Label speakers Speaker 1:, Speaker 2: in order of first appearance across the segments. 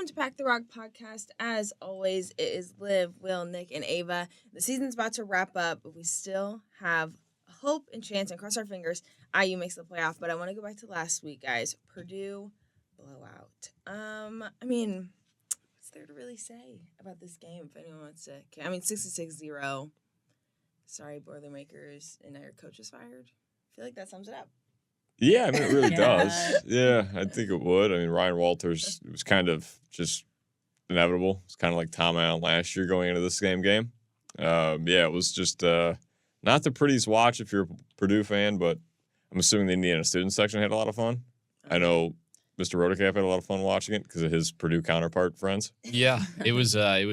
Speaker 1: Welcome to Pack the Rock podcast. As always, it is Liv, Will, Nick, and Ava. The season's about to wrap up, but we still have hope and chance, and cross our fingers, IU makes the playoff. But I want to go back to last week, guys. Purdue blowout. What's there to really say about this game if anyone wants to? 66-0. Sorry, Boilermakers, and now your coach is fired. I feel like that sums it up.
Speaker 2: Yeah, it really does. Yeah, I think it would. Ryan Walters was kind of just inevitable. It's kind of like Tom Allen last year going into this game. It was just not the prettiest watch if you're a Purdue fan, but I'm assuming the Indiana student section had a lot of fun. I know Mr. Rodecap had a lot of fun watching it because of his Purdue counterpart friends.
Speaker 3: Yeah, it was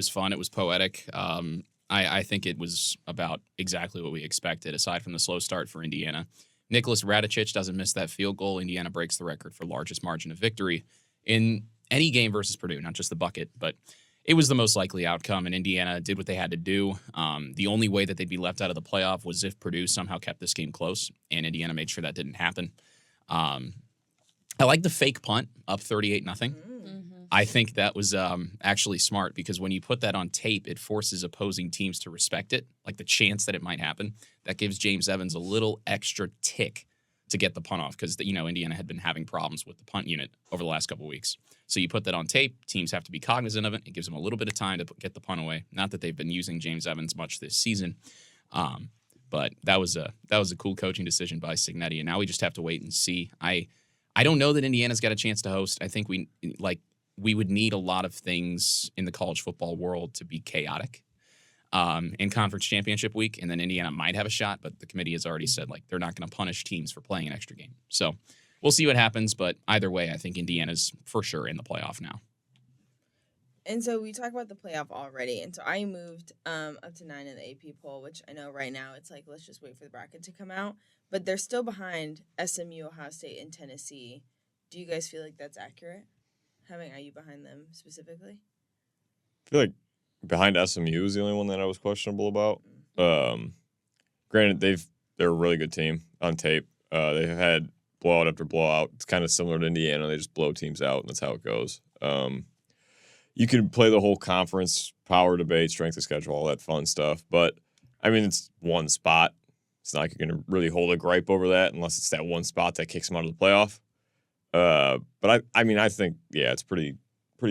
Speaker 3: fun. It was poetic. I think it was about exactly what we expected, aside from the slow start for Indiana. Nicholas Radicic doesn't miss that field goal. Indiana breaks the record for largest margin of victory in any game versus Purdue, not just the bucket, but it was the most likely outcome, and Indiana did what they had to do. The only way that they'd be left out of the playoff was if Purdue somehow kept this game close, and Indiana made sure that didn't happen. I like the fake punt up 38-0. I think that was actually smart because when you put that on tape, it forces opposing teams to respect it, like the chance that it might happen. That gives James Evans a little extra tick to get the punt off because, Indiana had been having problems with the punt unit over the last couple of weeks. So you put that on tape, teams have to be cognizant of it. It gives them a little bit of time to get the punt away. Not that they've been using James Evans much this season, but that was a cool coaching decision by Cignetti, and now we just have to wait and see. I don't know that Indiana's got a chance to host. I think we would need a lot of things in the college football world to be chaotic in conference championship week, and then Indiana might have a shot, but the committee has already said they're not going to punish teams for playing an extra game. So we'll see what happens, but either way, I think Indiana's for sure in the playoff now.
Speaker 1: And so we talked about the playoff already, and so I moved up to 9 in the AP poll, which I know right now it's let's just wait for the bracket to come out, but they're still behind SMU, Ohio State, and Tennessee. Do you guys feel like that's accurate? Having IU behind them specifically?
Speaker 2: I feel like behind SMU is the only one that I was questionable about. Granted, they're a really good team on tape. They've had blowout after blowout. It's kind of similar to Indiana. They just blow teams out, and that's how it goes. You can play the whole conference power debate, strength of schedule, all that fun stuff. But, it's one spot. It's not like you're going to really hold a gripe over that unless it's that one spot that kicks them out of the playoff. But I think, it's pretty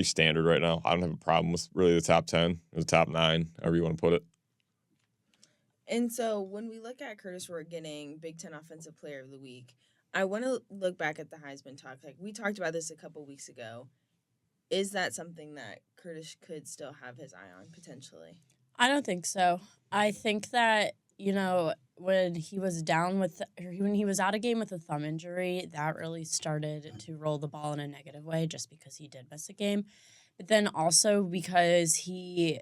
Speaker 2: standard right now. I don't have a problem with really the top 10 or the top 9, however you want to put it.
Speaker 1: And so when we look at Curtis Rourke getting Big Ten Offensive Player of the Week, I want to look back at the Heisman talk. We talked about this a couple weeks ago. Is that something that Curtis could still have his eye on potentially?
Speaker 4: I don't think so. I think that, when he was out of game with a thumb injury, that really started to roll the ball in a negative way just because he did miss a game. But then also because he,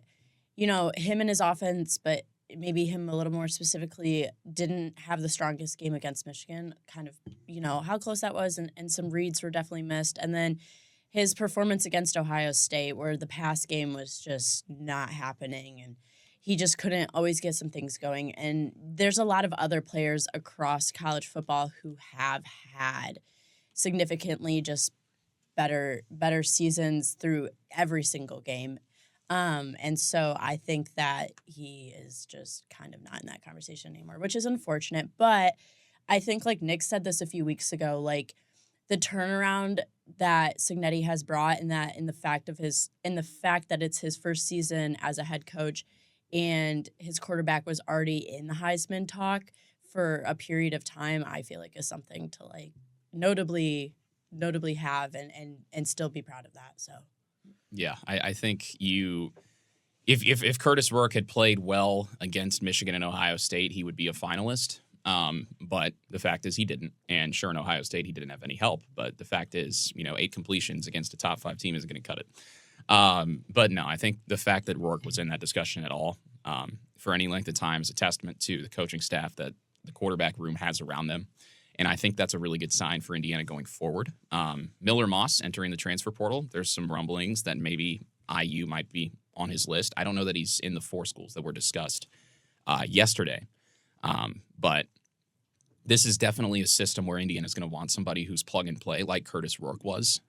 Speaker 4: him and his offense, but maybe him a little more specifically, didn't have the strongest game against Michigan, kind of, how close that was, and some reads were definitely missed. And then his performance against Ohio State, where the pass game was just not happening, and he just couldn't always get some things going. And there's a lot of other players across college football who have had significantly just better seasons through every single game. And so I think that he is just kind of not in that conversation anymore, which is unfortunate. But I think, Nick said this a few weeks ago, the turnaround that Cignetti has brought in the fact that it's his first season as a head coach and his quarterback was already in the Heisman talk for a period of time, I feel like is something to notably have and still be proud of that. So
Speaker 3: yeah, I think if Curtis Rourke had played well against Michigan and Ohio State, he would be a finalist. But the fact is he didn't. And sure, in Ohio State, he didn't have any help. But the fact is, 8 completions against a top 5 team isn't going to cut it. But no, I think the fact that Rourke was in that discussion at all for any length of time is a testament to the coaching staff that the quarterback room has around them. And I think that's a really good sign for Indiana going forward. Miller Moss entering the transfer portal. There's some rumblings that maybe IU might be on his list. I don't know that he's in the 4 schools that were discussed yesterday. But this is definitely a system where Indiana's going to want somebody who's plug and play, like Curtis Rourke was.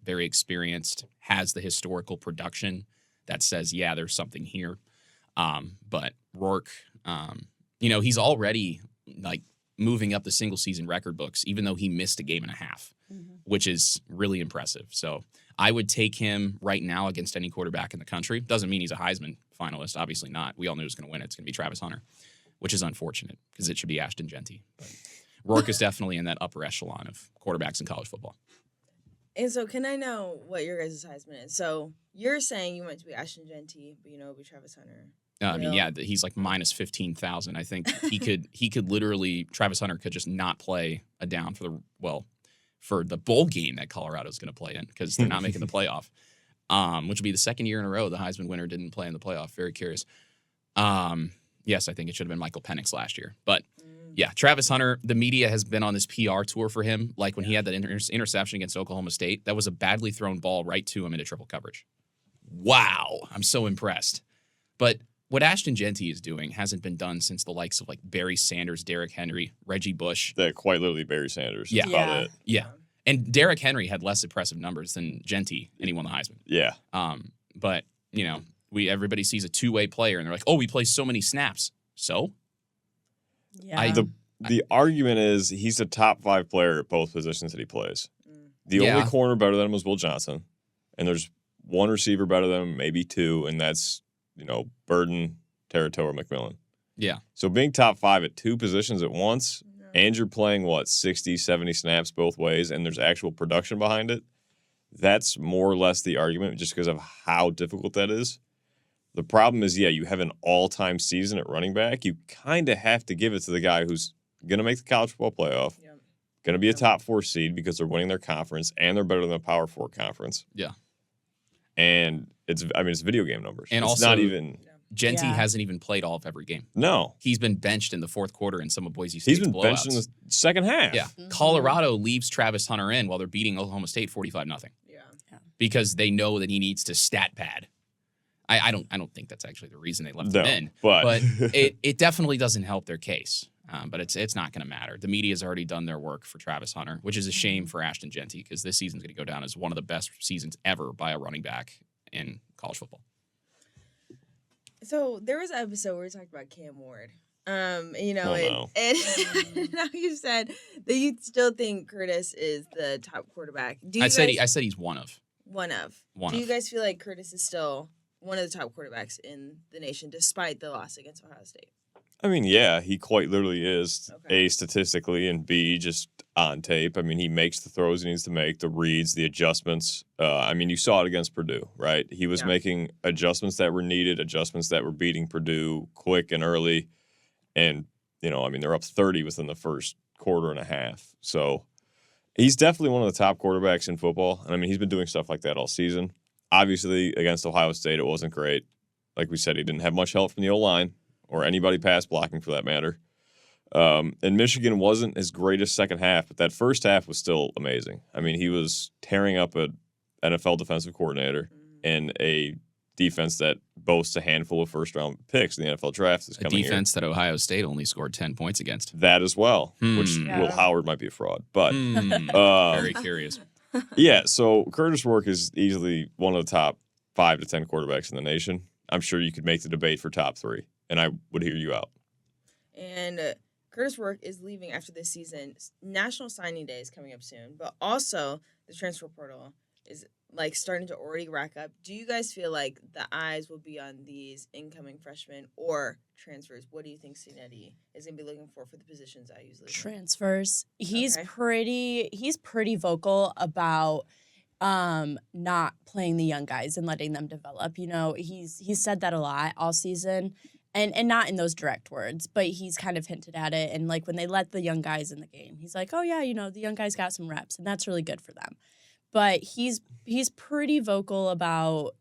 Speaker 3: Very experienced, has the historical production that says, yeah, there's something here. But Rourke, he's already like moving up the single season record books, even though he missed a game and a half, which is really impressive. So I would take him right now against any quarterback in the country. Doesn't mean he's a Heisman finalist. Obviously not. We all knew who's going to win. It's going to be Travis Hunter, which is unfortunate because it should be Ashton Genty. But Rourke is definitely in that upper echelon of quarterbacks in college football.
Speaker 1: And so can I know what your guys' Heisman is? So you're saying you want it to be Ashton Genty, but it'll be Travis Hunter.
Speaker 3: He's like minus 15,000. I think he could literally, Travis Hunter could just not play a down for the bowl game that Colorado's going to play in because they're not making the playoff, which will be the second year in a row the Heisman winner didn't play in the playoff. Very curious. Yes, I think it should have been Michael Penix last year. But, yeah, Travis Hunter, the media has been on this PR tour for him. Like when he had that interception against Oklahoma State, that was a badly thrown ball right to him into triple coverage. Wow. I'm so impressed. But what Ashton Genty is doing hasn't been done since the likes of like Barry Sanders, Derrick Henry, Reggie Bush.
Speaker 2: That quite literally Barry Sanders.
Speaker 3: Yeah.
Speaker 2: About it.
Speaker 3: Yeah. And Derrick Henry had less impressive numbers than Genty, and he won the Heisman.
Speaker 2: Yeah.
Speaker 3: But, everybody sees a two-way player, and they're like, oh, we play so many snaps. So?
Speaker 4: Yeah.
Speaker 2: The argument is he's a top 5 player at both positions that he plays. The only corner better than him was Will Johnson, and there's one receiver better than him, maybe 2, and that's, Burden, Territo, or McMillan.
Speaker 3: Yeah.
Speaker 2: So being top 5 at 2 positions at once, and you're playing, 60, 70 snaps both ways, and there's actual production behind it, that's more or less the argument just because of how difficult that is. The problem is, you have an all-time season at running back. You kind of have to give it to the guy who's going to make the college football playoff, going to be a top 4 seed because they're winning their conference, and they're better than a Power 4 conference.
Speaker 3: Yeah.
Speaker 2: And it's video game numbers.
Speaker 3: And
Speaker 2: it's
Speaker 3: also,
Speaker 2: not even...
Speaker 3: Genty hasn't even played all of every game.
Speaker 2: No.
Speaker 3: He's been benched in the fourth quarter in some of Boise State's blowouts.
Speaker 2: He's been benched in the second half.
Speaker 3: Yeah. Colorado leaves Travis Hunter in while they're beating Oklahoma State 45-0.
Speaker 1: Yeah.
Speaker 3: Because they know that he needs to stat pad. I don't think that's actually the reason they left him in.
Speaker 2: But
Speaker 3: it definitely doesn't help their case. But it's not going to matter. The media's already done their work for Travis Hunter, which is a shame for Ashton Genty because this season's going to go down as one of the best seasons ever by a running back in college football.
Speaker 1: So there was an episode where we talked about Cam Ward. And now you said that you still think Curtis is the top quarterback.
Speaker 3: I said he's one of.
Speaker 1: Do you guys feel like Curtis is still one of the top quarterbacks in the nation despite the loss against Ohio State?
Speaker 2: I mean, yeah, he quite literally is, A, statistically, and B, just on tape. I mean, he makes the throws he needs to make, the reads, the adjustments. You saw it against Purdue, right? He was making adjustments that were needed, adjustments that were beating Purdue quick and early. And, they're up 30 within the first quarter and a half. So he's definitely one of the top quarterbacks in football. And, he's been doing stuff like that all season. Obviously, against Ohio State, it wasn't great. Like we said, he didn't have much help from the O-line. Or anybody pass blocking for that matter. And Michigan wasn't his greatest second half, but that first half was still amazing. He was tearing up an NFL defensive coordinator in a defense that boasts a handful of first-round picks in the NFL draft this coming year.
Speaker 3: A defense that Ohio State only scored 10 points against.
Speaker 2: That as well, which Will Howard might be a fraud. But
Speaker 3: very curious.
Speaker 2: Yeah, so Curtis Rourke is easily one of the top 5 to 10 quarterbacks in the nation. I'm sure you could make the debate for top 3. And I would hear you out.
Speaker 1: And Curtis Rourke is leaving after this season. National Signing Day is coming up soon, but also the transfer portal is starting to already rack up. Do you guys feel like the eyes will be on these incoming freshmen or transfers? What do you think Cincinnati is going to be looking for the positions I usually
Speaker 4: transfers? He's pretty vocal about not playing the young guys and letting them develop. He's said that a lot all season. And not in those direct words, but he's kind of hinted at it. And when they let the young guys in the game, he's like, oh yeah, the young guys got some reps and that's really good for them. But he's pretty vocal about,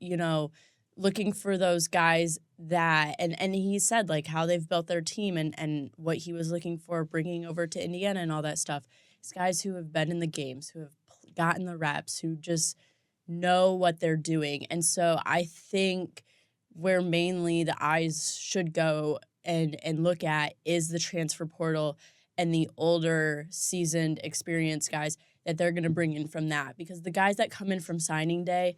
Speaker 4: looking for those guys that, and he said how they've built their team and what he was looking for bringing over to Indiana and all that stuff. It's guys who have been in the games, who have gotten the reps, who just know what they're doing. And so I think where mainly the eyes should go and look at is the transfer portal and the older, seasoned, experienced guys that they're going to bring in from that. Because the guys that come in from signing day,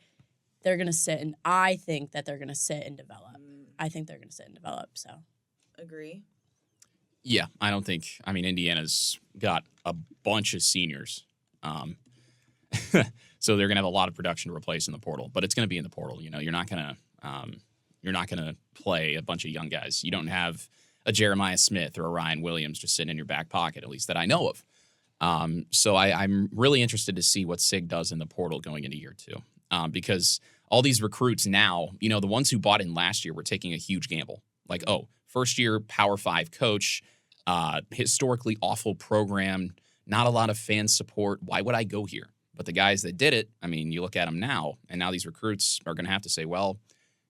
Speaker 4: they're going to sit, and I think that they're going to sit and develop. I think they're going to sit and develop, so.
Speaker 1: Agree?
Speaker 3: Yeah, I don't think. I mean, Indiana's got a bunch of seniors, so they're gonna have a lot of production to replace in the portal. But it's gonna be in the portal. You know, you're not gonna play a bunch of young guys. You don't have a Jeremiah Smith or a Ryan Williams just sitting in your back pocket, at least that I know of. So I'm really interested to see what SIG does in the portal going into year 2, because all these recruits now, you know, the ones who bought in last year were taking a huge gamble. Like, oh, first year Power 5 coach, historically awful program, not a lot of fan support. Why would I go here? But the guys that did it, I mean, you look at them now, and now these recruits are going to have to say, well,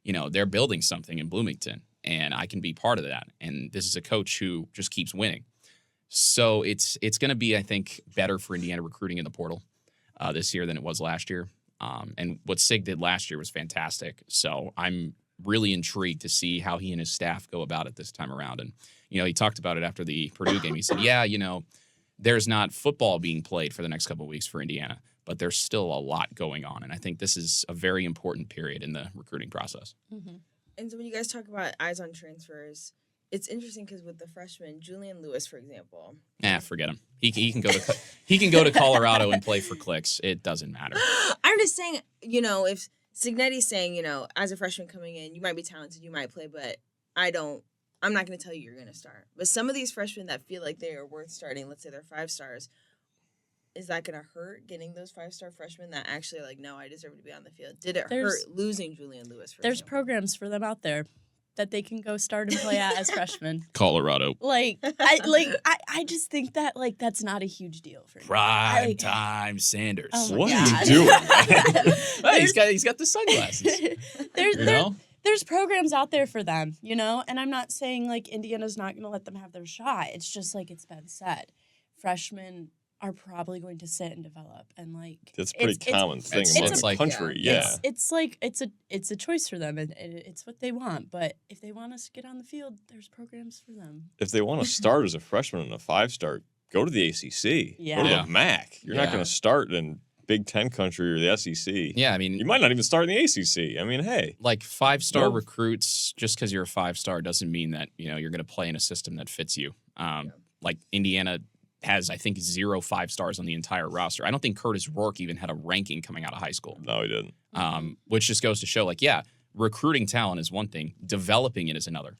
Speaker 3: you know, they're building something in Bloomington, and I can be part of that. And this is a coach who just keeps winning. So it's going to be, I think, better for Indiana recruiting in the portal this year than it was last year. And what SIG did last year was fantastic. So I'm really intrigued to see how he and his staff go about it this time around. And, you know, he talked about it after the Purdue game. He said, yeah, you know, there's not football being played for the next couple of weeks for Indiana, but there's still a lot going on. And I think this is a very important period in the recruiting process.
Speaker 4: Mm-hmm.
Speaker 1: And so when you guys talk about eyes on transfers, it's interesting because with the freshmen, Julian Lewis, for example.
Speaker 3: Forget him. He can go to Colorado and play for Clicks. It doesn't matter.
Speaker 1: I'm just saying, you know, if Signetti's saying, you know, as a freshman coming in, you might be talented, you might play, but I'm not going to tell you you're going to start. But some of these freshmen that feel like they are worth starting, let's say they're 5 stars, is that going to hurt getting those 5-star freshmen that actually like, no, I deserve to be on the field? Did it hurt losing Julian Lewis?
Speaker 4: There's
Speaker 1: example?
Speaker 4: programs for them out there that they can go start and play at as freshmen.
Speaker 3: Colorado.
Speaker 4: I just think that like that's not a huge deal for me.
Speaker 3: Prime time Sanders.
Speaker 4: Oh my
Speaker 2: What
Speaker 4: God.
Speaker 2: are you doing?
Speaker 3: Hey, he's got the sunglasses.
Speaker 4: There's programs out there for them, you know, and I'm not saying like Indiana's not going to let them have their shot. It's just like it's been said, freshmen are probably going to sit and develop, and like
Speaker 2: That's a pretty common thing in the country. Yeah,
Speaker 4: it's a choice for them, and it's what they want. But if they want us to get on the field, there's programs for them.
Speaker 2: if they want to start as a freshman and a 5-star, go to the ACC.
Speaker 4: Yeah.
Speaker 2: Go to
Speaker 3: Yeah.
Speaker 2: the MAC. You're not going to start in Big Ten country or the SEC.
Speaker 3: Yeah, I mean,
Speaker 2: You might not even start in the ACC. I mean, hey.
Speaker 3: like 5-star
Speaker 2: No.
Speaker 3: recruits, just because you're a 5-star doesn't mean that, you know, you're going to play in a system that fits you. Like Indiana has, I think, 0 5-stars on the entire roster. I don't think Curtis Rourke even had a ranking coming out of high school.
Speaker 2: No, he didn't.
Speaker 3: Which just goes to show, like, yeah, recruiting talent is one thing, developing it is another.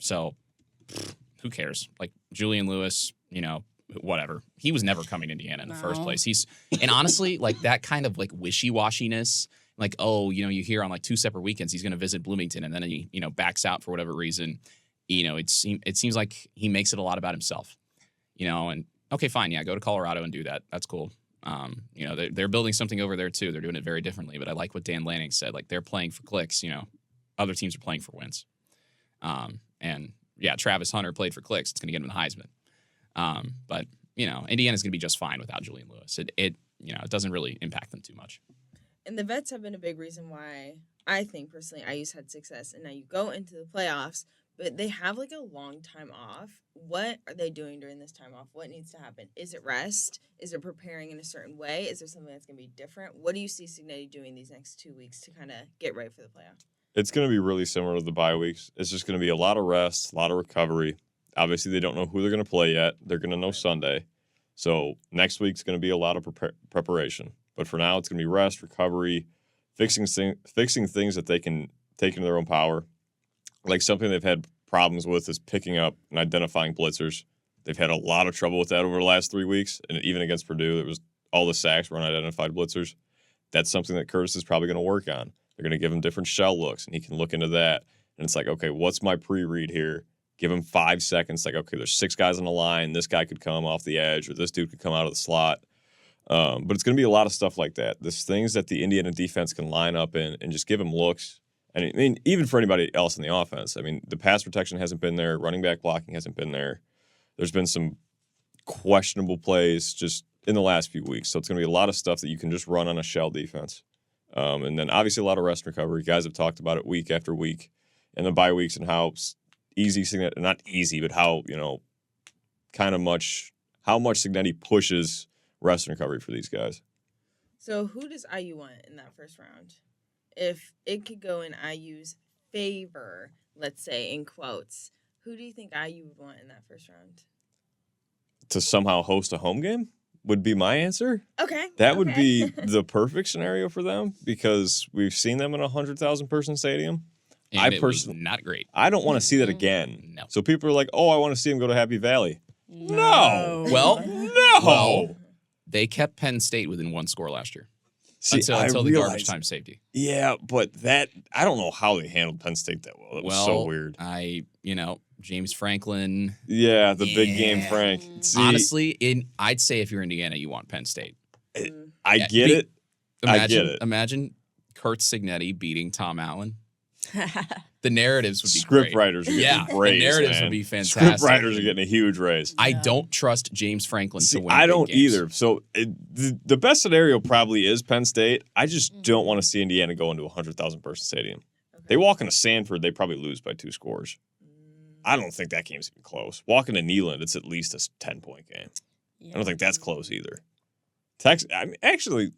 Speaker 3: So who cares? Like Julian Lewis, you know, whatever. He was never coming to Indiana in the first
Speaker 4: No.
Speaker 3: place. And honestly, like that kind of like wishy-washiness, like, oh, you know, you hear on like 2 separate weekends he's going to visit Bloomington, and then he, you know, backs out for whatever reason. You know, it seems like he makes it a lot about himself. You know, and okay, fine, yeah, go to Colorado and do that. That's cool. You know, they're building something over there too. They're doing it very differently. But I like what Dan Lanning said. Like they're playing for clicks. You know, other teams are playing for wins. And yeah, Travis Hunter played for clicks. It's going to get him the Heisman. But you know, Indiana's going to be just fine without Julian Lewis. It doesn't really impact them too much.
Speaker 1: And the vets have been a big reason why I think personally IU's had success. And now you go into the playoffs, but they have like a long time off. What are they doing during this time off? What needs to happen? Is it rest? Is it preparing in a certain way? Is there something that's going to be different? What do you see Signetti doing these next 2 weeks to kind of get ready for the playoff?
Speaker 2: It's going to be really similar to the bye weeks. It's just going to be a lot of rest, a lot of recovery. Obviously, they don't know who they're going to play yet. They're going to know Sunday. So next week's going to be a lot of preparation. But for now, it's going to be rest, recovery, fixing things that they can take into their own power. Like something they've had problems with is picking up and identifying blitzers. They've had a lot of trouble with that over the last 3 weeks. And even against Purdue, it was all the sacks were unidentified blitzers. That's something that Curtis is probably going to work on. They're going to give him different shell looks, and he can look into that. And it's like, okay, what's my pre-read here? Give him 5 seconds. Like, okay, there's 6 guys on the line. This guy could come off the edge, or this dude could come out of the slot. But it's going to be a lot of stuff like that. There's things that the Indiana defense can line up in and just give him looks. And I mean, even for anybody else in the offense, I mean, the pass protection hasn't been there. Running back blocking hasn't been there. There's been some questionable plays just in the last few weeks. So it's going to be a lot of stuff that you can just run on a shell defense. And then obviously a lot of rest and recovery. Guys have talked about it week after week and the bye weeks and how easy, not easy, but how, you know, how much Signetti pushes rest and recovery for these guys.
Speaker 1: So who does IU want in that first round? If it could go in IU's favor, let's say in quotes, who do you think IU would want in that first round?
Speaker 2: To somehow host a home game would be my answer.
Speaker 1: Okay.
Speaker 2: That would be the perfect scenario for them because we've seen them in a 100,000 person stadium.
Speaker 3: And it was not great.
Speaker 2: I don't want to see that again.
Speaker 3: No.
Speaker 2: So people are like, "Oh, I want to see him go to Happy Valley." No.
Speaker 3: Well,
Speaker 2: No.
Speaker 3: they kept Penn State within one score last year.
Speaker 2: See,
Speaker 3: until the garbage time safety.
Speaker 2: Yeah, but I don't know how they handled Penn State that well. It was so weird.
Speaker 3: James Franklin.
Speaker 2: Yeah, the big game Frank. See,
Speaker 3: Honestly, I'd say if you're Indiana, you want Penn State.
Speaker 2: I get it. I get it.
Speaker 3: Imagine Kurt Signetti beating Tom Allen. The narratives would be
Speaker 2: Script
Speaker 3: great.
Speaker 2: writers are getting a raise,
Speaker 3: the narratives
Speaker 2: man.
Speaker 3: would be fantastic.
Speaker 2: Script writers are getting a huge raise.
Speaker 3: I don't trust James Franklin to win.
Speaker 2: I don't
Speaker 3: big games.
Speaker 2: either. So the best scenario probably is Penn State. I just don't want to see Indiana go into a 100,000 person stadium.
Speaker 1: Okay.
Speaker 2: They walk into Sanford, they probably lose by 2 scores. I don't think that game's even close. Walking to Neyland, it's at least a 10-point game. I don't think that's close either. Actually,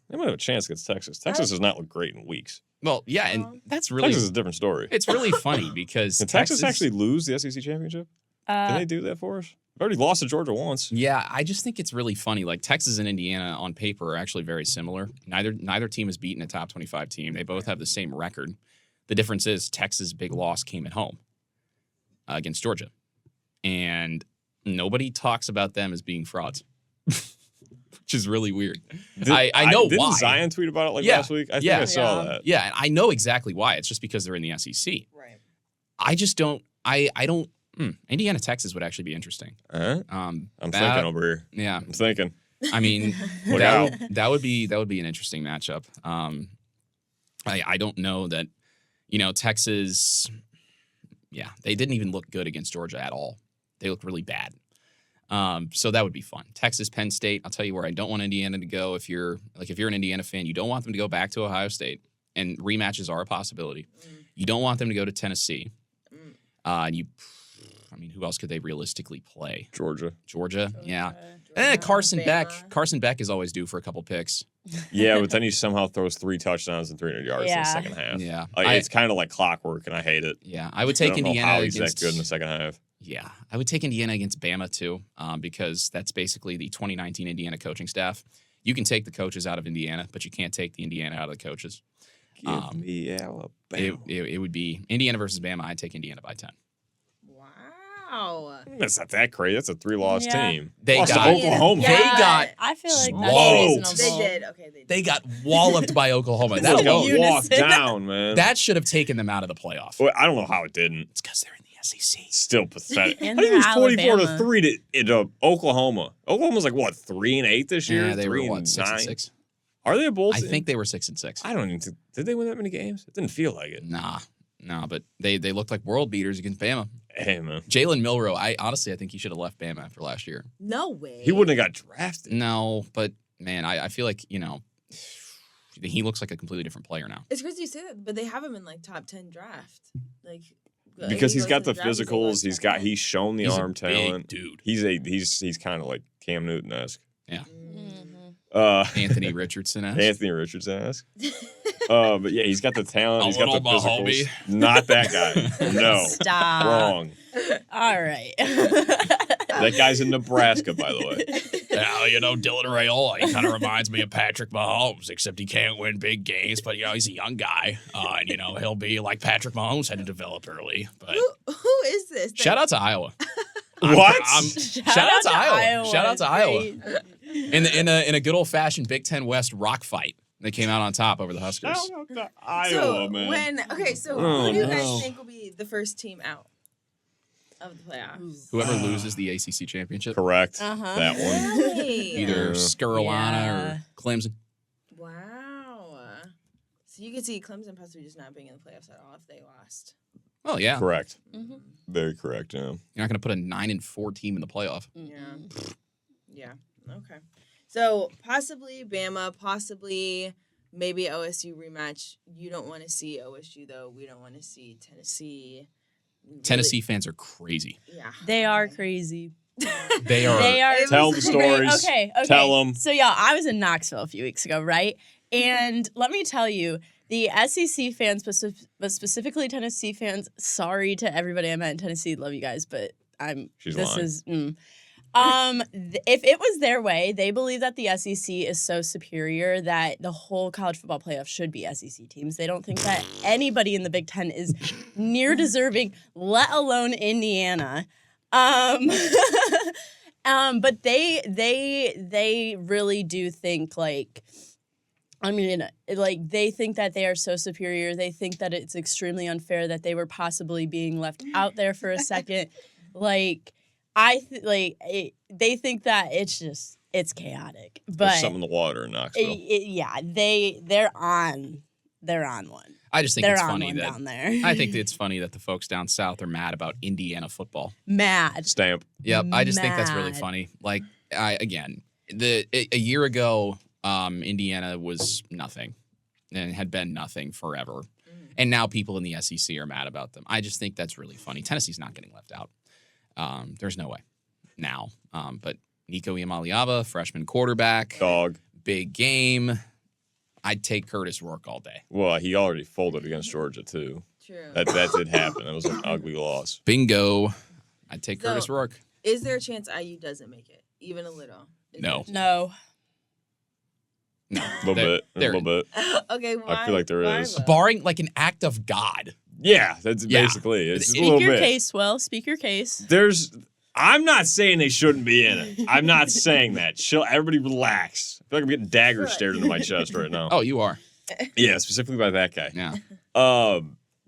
Speaker 2: they might have a chance against Texas. Texas has not looked great in weeks.
Speaker 3: Well, yeah, and that's really
Speaker 2: Texas is a different story.
Speaker 3: it's really funny because
Speaker 2: Did Texas actually lose the SEC championship? Did they do that for us? They've already lost to Georgia once.
Speaker 3: Yeah, I just think it's really funny. Like Texas and Indiana on paper are actually very similar. Neither team has beaten a top 25 team. They both have the same record. The difference is Texas' big loss came at home against Georgia, and nobody talks about them as being frauds, which is really weird. I know
Speaker 2: didn't
Speaker 3: why.
Speaker 2: Zion tweet about it last week? I think I saw that.
Speaker 3: Yeah, and I know exactly why. It's just because they're in the SEC.
Speaker 1: Right.
Speaker 3: I just don't. I don't. Indiana Texas would actually be interesting.
Speaker 2: I'm thinking over here.
Speaker 3: Yeah,
Speaker 2: I'm thinking.
Speaker 3: I mean,
Speaker 2: Look out.
Speaker 3: that would be an interesting matchup. I don't know that, Texas. Yeah, they didn't even look good against Georgia at all. They looked really bad. So that would be fun. Texas, Penn State. I'll tell you where I don't want Indiana to go. If you're an Indiana fan, you don't want them to go back to Ohio State, and rematches are a possibility. You don't want them to go to Tennessee. Who else could they realistically play?
Speaker 2: Georgia.
Speaker 3: Yeah.
Speaker 1: Georgia,
Speaker 3: Carson
Speaker 1: Bama.
Speaker 3: Beck. Carson Beck is always due for a couple picks.
Speaker 2: Yeah, but then he somehow throws 3 touchdowns and 300 yards in the second half.
Speaker 3: Yeah.
Speaker 2: It's kind of like clockwork, and I hate it.
Speaker 3: Yeah, I would take
Speaker 2: I don't know
Speaker 3: Indiana
Speaker 2: how he's
Speaker 3: against.
Speaker 2: that good in the second half.
Speaker 3: Yeah, I would take Indiana against Bama too, because that's basically the 2019 Indiana coaching staff. You can take the coaches out of Indiana, but you can't take the Indiana out of the coaches.
Speaker 2: Give me Alabama.
Speaker 3: It would be Indiana versus Bama. I'd take Indiana by 10.
Speaker 1: Wow.
Speaker 2: That's not that crazy. That's a 3-loss team.
Speaker 3: They
Speaker 2: lost
Speaker 3: got
Speaker 2: to Oklahoma.
Speaker 3: They got
Speaker 4: I feel like
Speaker 2: Whoa.
Speaker 4: that's
Speaker 1: They
Speaker 4: reasonable.
Speaker 1: did. Okay, they did.
Speaker 3: they got walloped by Oklahoma.
Speaker 2: That
Speaker 3: That,
Speaker 2: got
Speaker 4: unison.
Speaker 2: walked down, man.
Speaker 3: that should have taken them out of the playoff.
Speaker 2: Well, I don't know how it didn't.
Speaker 3: It's because they're in the SEC.
Speaker 2: Still pathetic.
Speaker 4: And
Speaker 2: How do you lose 44 to
Speaker 4: Alabama.
Speaker 2: 3 to Oklahoma? Oklahoma's like what, 3-8 this year?
Speaker 3: Yeah, they were
Speaker 2: 3-9?
Speaker 3: 6-6.
Speaker 2: Are they a bowl
Speaker 3: I
Speaker 2: team?
Speaker 3: think they were 6-6.
Speaker 2: I don't even think. Did they win that many games? It didn't feel like it.
Speaker 3: Nah, but they looked like world beaters against Bama.
Speaker 2: Hey, man.
Speaker 3: Jalen Milroe, I think he should have left Bama after last year.
Speaker 1: No way.
Speaker 2: He wouldn't have got drafted.
Speaker 3: No, but man, I feel like, he looks like a completely different player now.
Speaker 1: It's crazy you say that, but they have him in like top 10 draft. Like
Speaker 2: Because
Speaker 1: he
Speaker 2: he's
Speaker 1: goes
Speaker 2: got
Speaker 1: to
Speaker 2: the
Speaker 1: draft, he
Speaker 2: physicals.
Speaker 1: goes top 10.
Speaker 2: He's shown the
Speaker 3: He's a
Speaker 2: arm
Speaker 3: big
Speaker 2: talent.
Speaker 3: dude.
Speaker 2: He's kind of like Cam Newton-esque.
Speaker 3: Yeah.
Speaker 2: Anthony
Speaker 3: Anthony Richardson.
Speaker 2: Richardson-esque. But yeah, he's got the talent.
Speaker 3: A
Speaker 2: He's got the
Speaker 3: little
Speaker 2: physicals.
Speaker 3: Mahomie.
Speaker 2: Not that guy. No.
Speaker 4: Stop.
Speaker 2: Wrong.
Speaker 4: All right.
Speaker 2: That guy's in Nebraska, by the way.
Speaker 3: Dylan Raiola, he kind of reminds me of Patrick Mahomes, except he can't win big games, but, he's a young guy. And, he'll be like Patrick Mahomes had to develop early. But
Speaker 1: Who is this?
Speaker 3: shout out to Iowa.
Speaker 2: What?
Speaker 3: Shout out to Iowa. Shout out to Iowa.
Speaker 4: Great.
Speaker 3: In a good old-fashioned Big Ten West rock fight. They came out on top over the Huskers.
Speaker 2: Shout out to Iowa,
Speaker 1: So
Speaker 2: man.
Speaker 1: who do you guys
Speaker 2: no.
Speaker 1: think will be the first team out of the playoffs?
Speaker 3: Whoever loses the ACC championship,
Speaker 2: Correct.
Speaker 4: Uh-huh.
Speaker 2: That one.
Speaker 1: Really?
Speaker 3: either Carolina
Speaker 4: Yeah.
Speaker 3: or Clemson.
Speaker 1: Wow. So you could see Clemson possibly just not being in the playoffs at all if they lost.
Speaker 3: Oh yeah,
Speaker 2: Correct.
Speaker 4: Mm-hmm.
Speaker 2: Very correct, yeah.
Speaker 3: you're not going to put a 9-4 team in the playoff.
Speaker 1: Yeah. Yeah. Okay. So possibly Bama, possibly maybe OSU rematch. You don't want to see OSU though. We don't want to see Tennessee.
Speaker 3: Tennessee fans are crazy.
Speaker 1: Yeah.
Speaker 4: They are
Speaker 1: Okay.
Speaker 4: crazy.
Speaker 3: They are.
Speaker 4: They are
Speaker 2: Tell the stories.
Speaker 4: Okay.
Speaker 2: Tell 'em.
Speaker 4: So y'all, I was in Knoxville a few weeks ago, right? And let me tell you, the SEC fans, but specifically Tennessee fans. Sorry to everybody I met in Tennessee. Love you guys, but
Speaker 2: She's
Speaker 4: this
Speaker 2: lying.
Speaker 4: is. If it was their way, they believe that the SEC is so superior that the whole college football playoff should be SEC teams. They don't think that anybody in the Big Ten is near deserving, let alone Indiana. But they really do think like. I mean, like, they think that they are so superior. They think that it's extremely unfair that they were possibly being left out there for a second. Like, they think that it's chaotic. But
Speaker 2: There's something in the water in Knoxville.
Speaker 4: they're on one.
Speaker 3: I just think
Speaker 4: They're
Speaker 3: it's
Speaker 4: on
Speaker 3: funny
Speaker 4: one
Speaker 3: that
Speaker 4: down there.
Speaker 3: I think it's funny that the folks down south are mad about Indiana football.
Speaker 4: Mad.
Speaker 2: Stamp.
Speaker 3: Yep, I just think that's really
Speaker 4: Mad.
Speaker 3: funny. Like, a year ago, Indiana was nothing and had been nothing forever. And now people in the SEC are mad about them. I just think that's really funny. Tennessee's not getting left out. There's no way now. But Nico Iamaleava, freshman quarterback,
Speaker 2: Dog.
Speaker 3: big game. I'd take Curtis Rourke all day.
Speaker 2: Well, he already folded against Georgia, too.
Speaker 1: True.
Speaker 2: That did happen. It was an ugly loss.
Speaker 3: Bingo. I'd take
Speaker 1: So-
Speaker 3: Curtis Rourke.
Speaker 1: Is there a chance IU doesn't make it, even a little? Is
Speaker 3: No.
Speaker 4: No.
Speaker 3: No,
Speaker 2: A little bit. A
Speaker 3: they're-
Speaker 2: little bit.
Speaker 1: there- okay, why?
Speaker 2: feel like there
Speaker 1: why
Speaker 2: is.
Speaker 1: though?
Speaker 3: Barring like an act of God.
Speaker 2: Yeah, that's
Speaker 3: Yeah.
Speaker 2: basically it. It's a
Speaker 4: Speak
Speaker 2: little
Speaker 4: your
Speaker 2: bit.
Speaker 4: case, Will. Speak your case.
Speaker 2: I'm not saying they shouldn't be in it. I'm not saying that. Chill. Everybody relax. I feel like I'm getting daggers stared into my chest right now.
Speaker 3: Oh, you are.
Speaker 2: Yeah, specifically by that guy.
Speaker 3: Yeah.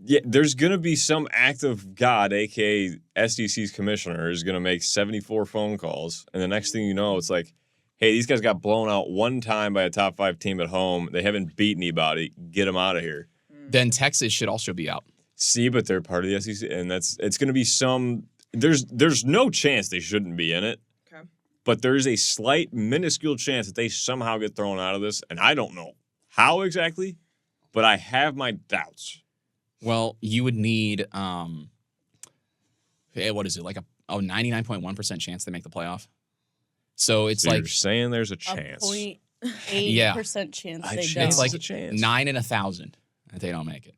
Speaker 2: Yeah, there's going to be some act of God, a.k.a. SEC's commissioner, is going to make 74 phone calls. And the next thing you know, it's like, hey, these guys got blown out one time by a top 5 team at home. They haven't beat anybody. Get them out of here.
Speaker 3: Then Texas should also be out.
Speaker 2: See, but they're part of the SEC. And it's going to be some – there's no chance they shouldn't be in it.
Speaker 1: Okay.
Speaker 2: But there's a slight, minuscule chance that they somehow get thrown out of this. And I don't know how exactly, but I have my doubts.
Speaker 3: Well, you would need what is it, like a 99.1% chance they make the playoff? So it's
Speaker 2: So
Speaker 3: like
Speaker 2: you're saying there's a
Speaker 4: A
Speaker 2: chance.
Speaker 4: 0.8% chance
Speaker 2: I
Speaker 4: they
Speaker 2: chance
Speaker 4: don't.
Speaker 3: It's like
Speaker 2: a chance.
Speaker 3: 9 in 1,000 that they don't make it.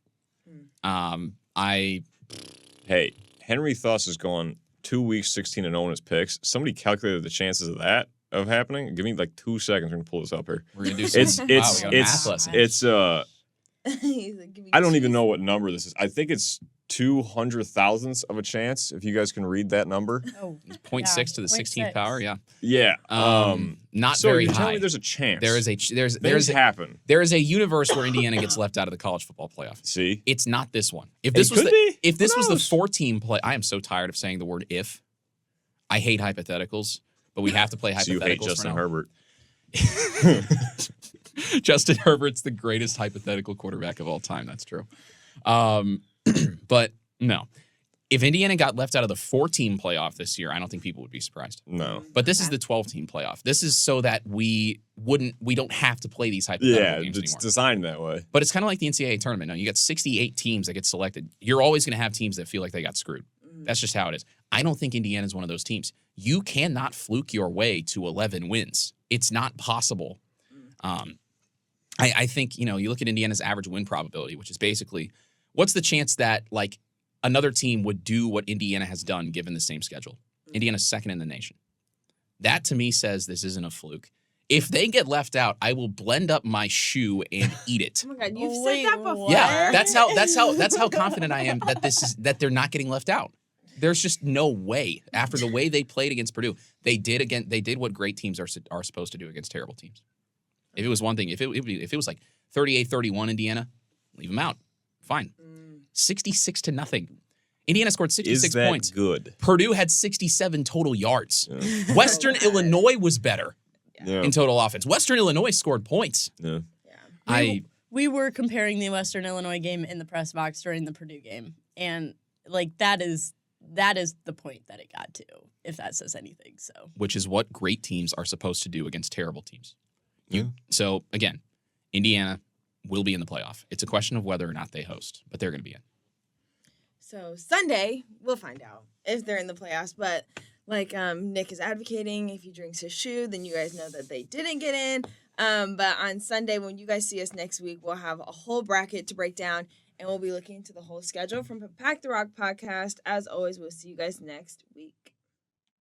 Speaker 2: Hey, Henry Thuss is going 2 weeks, 16-0 in his picks. Somebody calculated the chances of that of happening. Give me like 2 seconds. We're gonna pull this up here.
Speaker 3: We're gonna do some.
Speaker 2: It's
Speaker 3: wow, we got a math
Speaker 2: it's
Speaker 3: lesson.
Speaker 2: it's
Speaker 1: He's like, give me
Speaker 2: I don't even
Speaker 1: cheese.
Speaker 2: know what number this is. I think it's 200 thousandths of a chance. If you guys can read that number,
Speaker 4: Oh,
Speaker 3: 0.6 to the 16th power. Yeah.
Speaker 2: yeah.
Speaker 3: Not
Speaker 2: So
Speaker 3: very
Speaker 2: you're telling
Speaker 3: high.
Speaker 2: me there's a chance.
Speaker 3: There is a
Speaker 2: things happen.
Speaker 3: there is a universe where Indiana gets left out of the college football playoff.
Speaker 2: See,
Speaker 3: It's not this one. If this
Speaker 2: It
Speaker 3: was
Speaker 2: could
Speaker 3: the
Speaker 2: be.
Speaker 3: if this
Speaker 2: Who
Speaker 3: was the
Speaker 2: knows?
Speaker 3: 14 play, I am so tired of saying the word if. I hate hypotheticals, but we have to play
Speaker 2: so you hate
Speaker 3: hypotheticals
Speaker 2: Justin
Speaker 3: for now.
Speaker 2: Herbert.
Speaker 3: Justin Herbert's the greatest hypothetical quarterback of all time. That's true. But no, if Indiana got left out of the 4-team playoff this year, I don't think people would be surprised.
Speaker 2: No.
Speaker 3: But this is the 12-team playoff. This is so that we don't have to play these hypothetical
Speaker 2: Yeah,
Speaker 3: games
Speaker 2: it's
Speaker 3: anymore.
Speaker 2: designed that way.
Speaker 3: But it's kind of like the NCAA tournament. Now, you got 68 teams that get selected. You're always going to have teams that feel like they got screwed. That's just how it is. I don't think Indiana's one of those teams. You cannot fluke your way to 11 wins. It's not possible. I think, you look at Indiana's average win probability, which is basically what's the chance that, like, another team would do what Indiana has done given the same schedule? Indiana's second in the nation. That, to me, says this isn't a fluke. If they get left out, I will blend up my shoe and eat it.
Speaker 1: Oh my God, you've
Speaker 4: Wait,
Speaker 1: said that before.
Speaker 4: what?
Speaker 3: Yeah, that's how confident I am that they're not getting left out. There's just no way. After the way they played against Purdue, they did what great teams are supposed to do against terrible teams. If it was one thing, if it was like 38-31 Indiana, leave them out. Fine. 66-0. Indiana scored 66
Speaker 2: Is that
Speaker 3: points.
Speaker 2: good?
Speaker 3: Purdue had 67 total yards.
Speaker 2: Yeah.
Speaker 3: Western
Speaker 1: Oh, God.
Speaker 3: Illinois was better
Speaker 2: Yeah.
Speaker 3: in total offense. Western Illinois scored points.
Speaker 2: Yeah.
Speaker 1: Yeah.
Speaker 4: We were comparing the Western Illinois game in the press box during the Purdue game, and like that is the point that it got to, if that says anything. So
Speaker 3: Which is what great teams are supposed to do against terrible teams.
Speaker 2: Yeah.
Speaker 3: So, again, Indiana will be in the playoff. It's a question of whether or not they host, but they're going to be in.
Speaker 1: So Sunday, we'll find out if they're in the playoffs. But like Nick is advocating. If he drinks his shoe, then you guys know that they didn't get in. But on Sunday, when you guys see us next week, we'll have a whole bracket to break down, and we'll be looking into the whole schedule from Pack the Rock podcast. As always, we'll see you guys next week.